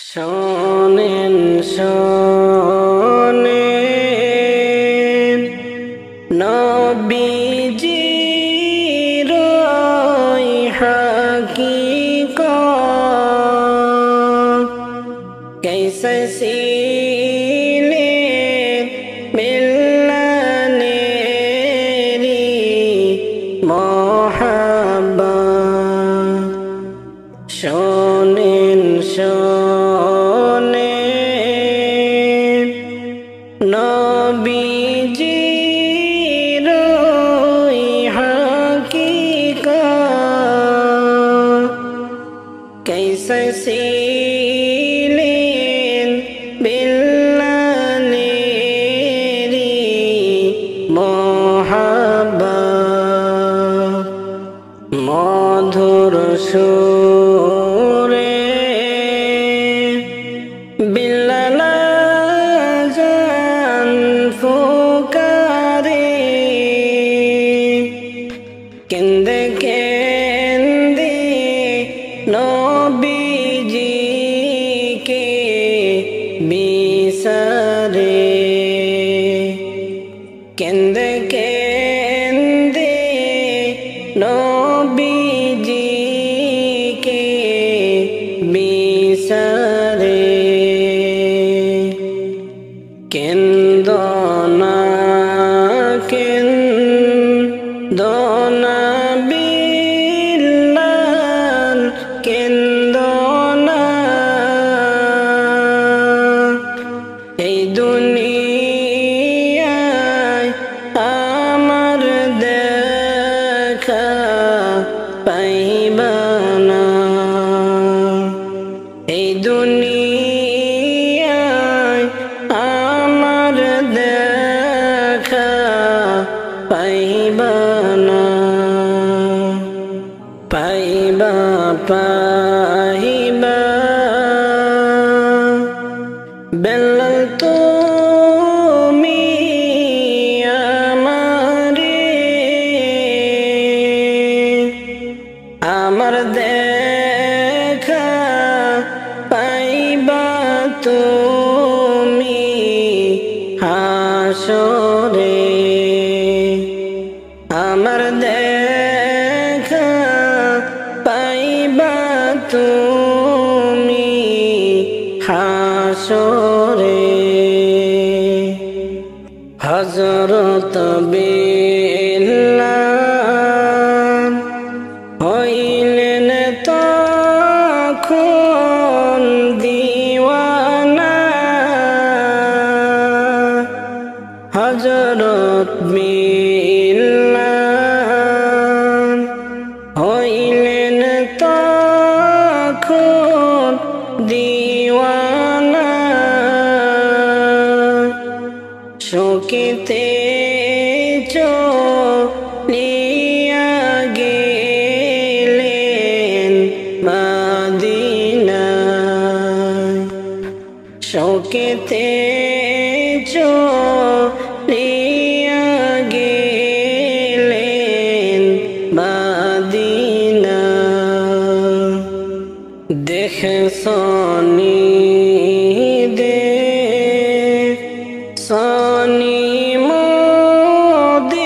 শোনেন শোনেন নবীজির হাকিকত कैसे ছিলেন মিলনেরি মোহাব্বত শোনেন শোনেন নবীজির হাকিকত कैसे ছিলেন মিলনেরি মোহাব্বত মধুর সুরে বিল্লাল আযান ফুকারে কেন্দে কেন্দে নবীজিকে বিসরে কেন্দে কেন্দে নবীজিকে বিসরে কেন্দনা কেন্দনা বিল্লাল কেন্দনা এই দুনিয়ায় আমার দেখা পাইবা না এই দুনিয়ায় আমার দেখা পাইবা না পাইবা পাইবা বেলাল তুমি আমারে আমার দেখা পাইবা তুমি হাসরে আমার দেখা পাইবা তুমি হাসরে হযরত বিল্লাল হইলেন তখন দিওয়ানা হযরত বিল্লাল হইলেন তখন দিওয়ানা শোকেতে চলিয়া গেলেন মদিনায় শোকেতে চলিয়া গেলেন মদিনায় দেখছনি দেখছনি মোদের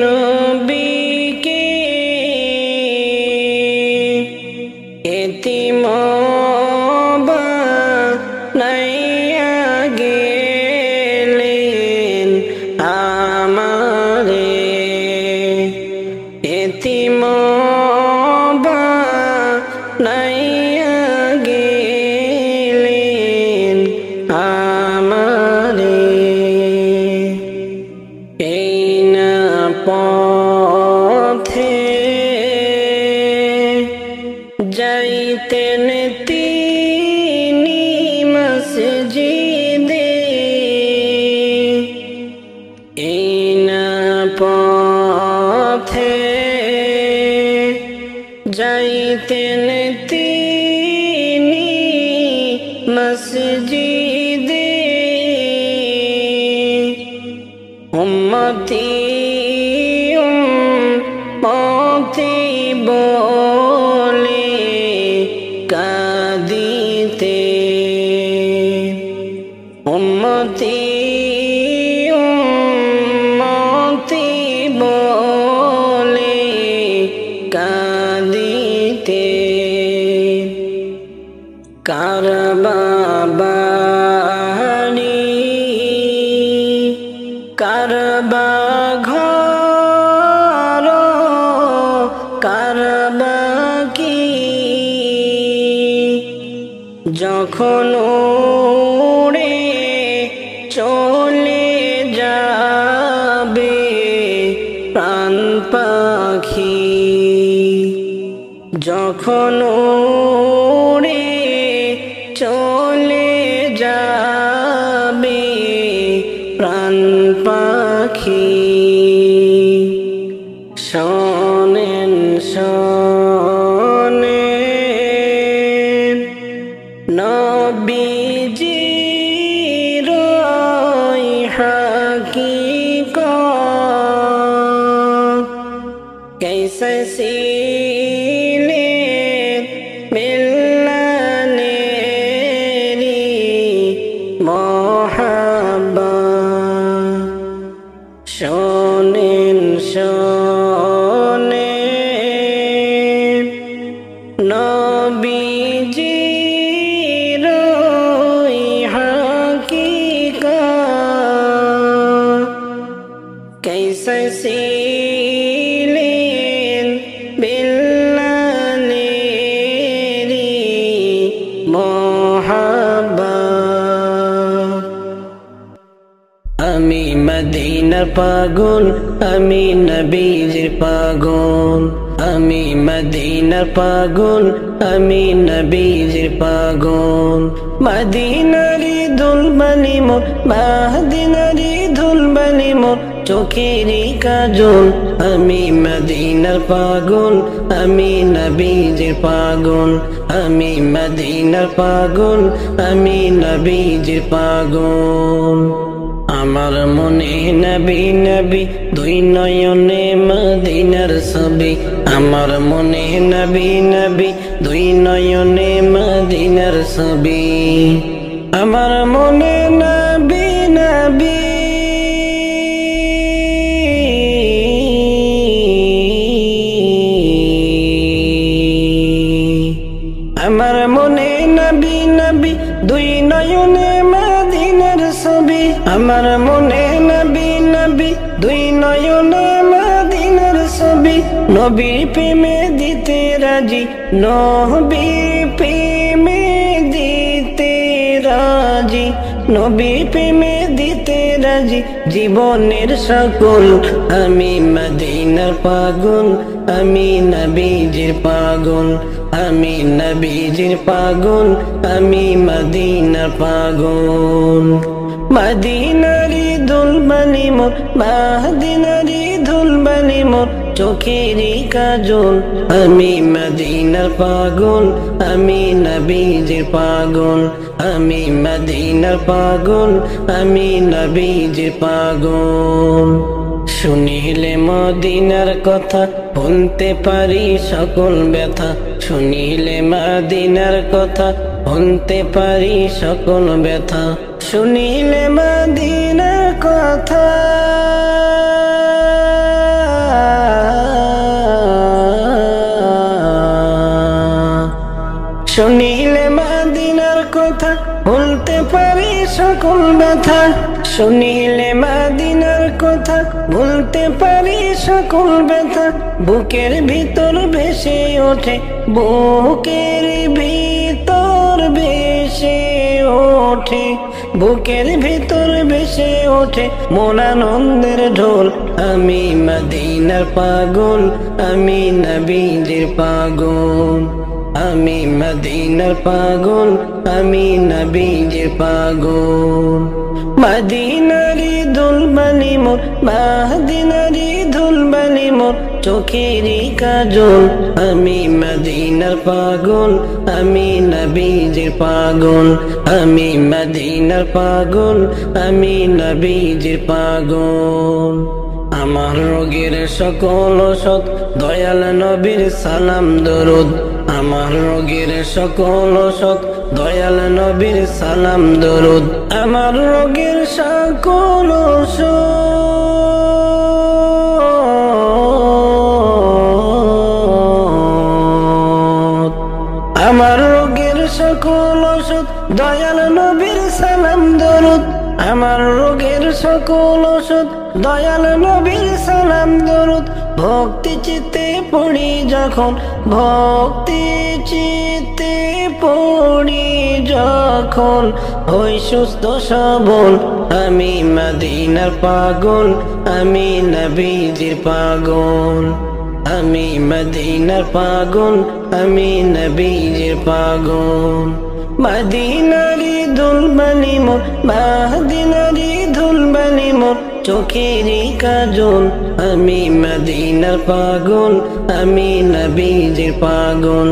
নবীকে এতিম বানাইয়া গেলেন আমারে এতিম বানাইয়া গেলেন আমারে এই না পথে যাইতেন তিনি মসজিদে এই না পথে যাইতেন তিনি মসজিদে উম্মতি উম্মতি বলে কাঁদি কাঁদিতে উম্মতি উম্মতি বলে কাঁদিতে কারবা বাড়ি কারবা ঘর কারবা কি যখন উড়ে চলে যাবে প্রাণ পাখি যখন উড়ে চলে যাবে প্রাণ পাখি শোনেন শোনেন নবীজির হাকিকত कैसे सीलें मिलने री मोहब्बत शोनेन शोनेन नबीजीर हकीकत कैसे सीलें मिलने री मोहब्बत আমি মদিনার পাগল আমি নবীজির পাগল আমি মদিনার পাগল আমি নবীজির পাগল মদিনারি দুলবালি মোর মদিনারি দুলবালি মোর চোখেরই কাজল আমি মদিনার পাগল আমি নবীজির পাগল আমি মদিনার পাগল আমি নবীজির পাগল আমার মনে নবী নবী দুই নয়নে মদিনার ছবি আমার মনে নবী নবী দুই নয়নে মদিনার ছবি আমার মনে নবী নবী আমার মনে নবী নবী দুই নয়নে মদিনার ছবি আমার মনে নবী নবী দুই নয়নে মদিনার ছবি নবীর প্রেমে দিতে রাজি নবীর প্রেমে দিতে রাজি নবীর প্রেমে দিতে রাজি জীবনের সকল আমি মদিনার পাগল আমি নবীজির পাগল আমি নবীজির পাগল আমি মদিনার পাগল মদিনারি দুলবালি মোর মদিনারি দুলবালি মোর চোখেরই কাজল আমি মদিনার পাগল আমি নবীজির পাগল আমি মদিনার পাগল আমি নবীজির পাগল শুনিলে মদিনার কথা ভুলতে পারি সকল ব্যথা শুনিলে মদিনার কথা ভুলতে পারি সকল ব্যথা শুনিলে মদিনার কথা শুনিলে মদিনার কথা ভুলতে পারি সকল ব্যথা শুনিলে মদিনার কথা ভুলতে পারি সকল ব্যথা বুকের ভিতর ভেসে ওঠে বুকের ভিতর ভেসে ওঠে বুকের ভিতর ভেসে ওঠে মন আনন্দের ঢোল আমি মদিনার পাগল আমি নবীজির পাগল আমি মদিনার পাগল আমি নবীজির পাগল মদিনারি দুলবালি মোর মদিনারি দুলবালি মোর চোখেরই কাজল আমি মদিনার পাগল আমি নবীজির পাগল আমি মদিনার পাগল আমি নবীজির পাগল আমার রোগের সকল ওষুধ দয়াল নবীর সালাম দরুদ আমার রোগের সকল ওষুধ দয়াল নবীর সালাম দরুদ আমার রোগের সকল ওষুধ আমার রোগের সকল ওষুধ দয়াল নবীর সালাম দরুদ আমার রোগের সকল ওষুধ দয়াল নবীর সালাম দরুদ ভক্তি চিত্তে পড়ি যখন ভক্তি চিত্তে পড়ি যখন হই সুস্থ সবল আমি মদিনার পাগল আমি নবীজির পাগল আমি মদিনার পাগল আমি নবীজির পাগল মদিনারি দুলবালি মোর মদিনারি দুলবালি মোর চোখেরই কাজল আমি মদিনার পাগল আমি নবীজির পাগল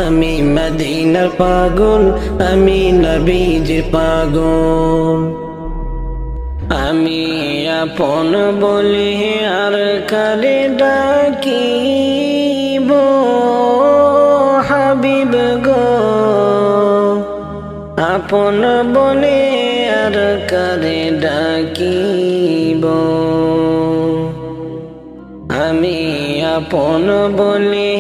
আমি মদিনার পাগল আমি নবীজির পাগল আমি আপন বলি আর কারে ডাকিব হাবিব গো আপন বলে আর কারে ডাকিব আমি আপন বলে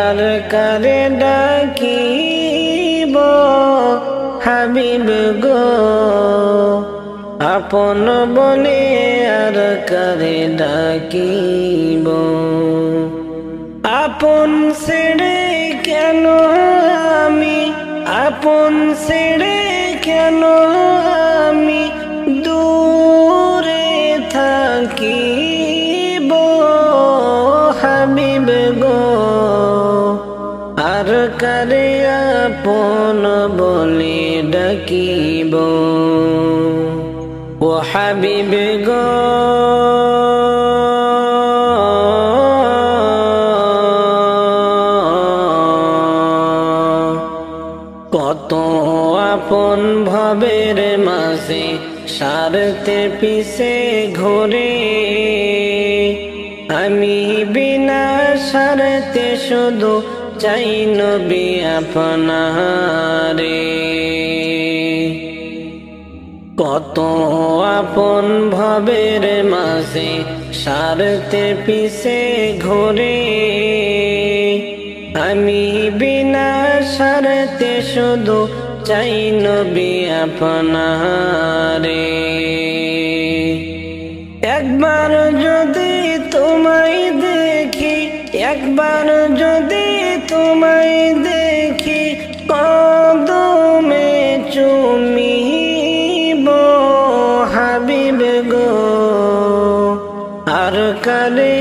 আর কারে ডাকিব হাবিব গো আপন বলে আর কারে ডাকিব আপন ছেড়ে কেন আমি আপন ছেড়ে কেন আমি দূরে থাকিব হাবিব গো আর কারে আপন বলে ডাকিব ও হাবিব গো কত আপন ভবের মাঝে সারতে পিছে ঘোরে আমি বিনা সারতে শুধু চাই নবী আপনারে কত আপন ভবের মাঝে সারতে পিছে ঘোরে আমি বিনা সারতে শুধু চাই নবী আপনারে একবার যদি তোমায় দেখি একবার যদি তোমায় দেখি কদমে চুমিব হাবিব গো আর কারে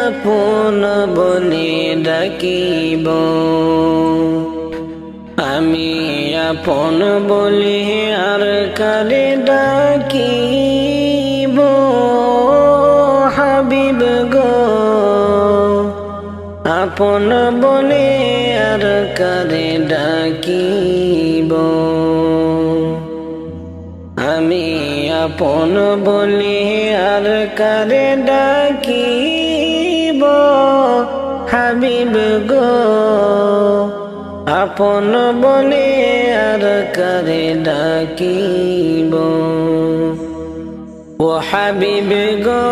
আপন বলে ডাকিব আমি আপন বলে আর কারে ডাকিব হাবিব গো আপন বলে আর কারে ডাকিব আমি আপন বলে আর কারে ডাকিব হাবিব গো আপন বলে আর কারে ডাকিব ও হাবিব গো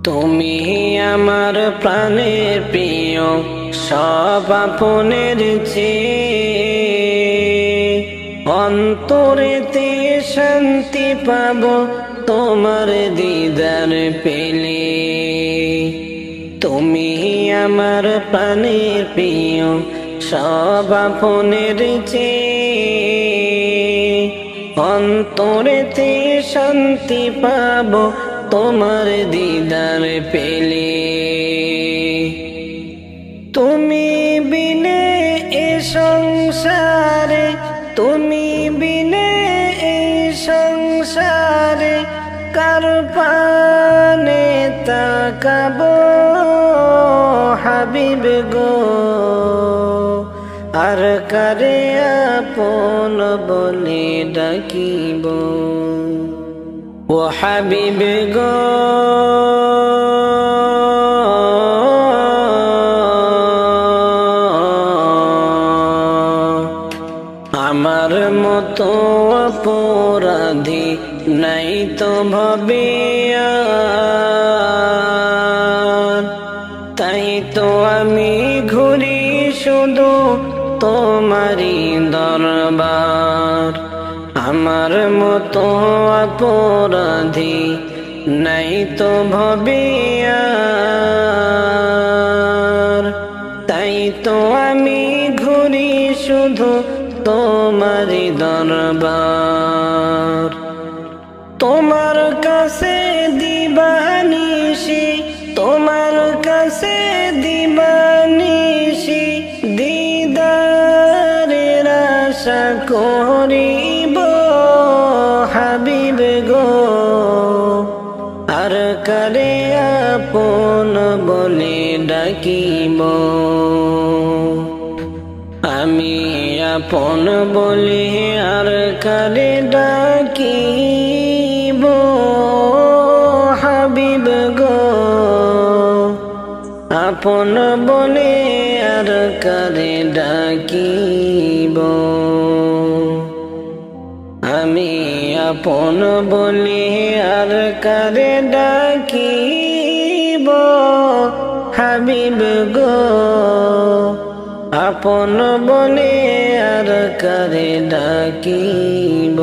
তুমি আমার প্রাণের প্রিয় সব আপনের চেয়ে অন্তরেতে শান্তি পাব তোমার দিদার পেলে তুমি আমার প্রাণের প্রিয় সব আপনের চেয়ে অন্তরেতে শান্তি পাব তোমার দিদার পেলে তুমি বিনে এ সংসারে তুমি বিনে এই সংসারে কার পানে তাকাব হাবিব গো আর কারে আপন বলে ডাকিব ও হাবিব গো আমার মতো অপরাধী নাই তো ভবে আর, তাই তো আমি ঘুরি শুধু তোমারি দরবার। আমার মতো অপরাধী নাই তো ভবে আর, তাই তো আমি ঘুরি শুধু তোমারি দরবার। তোমার কাছে দিবানিশি, তোমার কাছে দিবানিশি দিদারের আশা করিব হাবিব গো। আর কারে আপন বলে ডাকিব, আমি আপন বলি আর কারে ডাকিব হাবিব গো। আপন বলে আর কারে ডাকিব, আমি আপন বলি আর কারে ডাকিব হাবিব গো। আপন বলে আর কারে ডাকিব।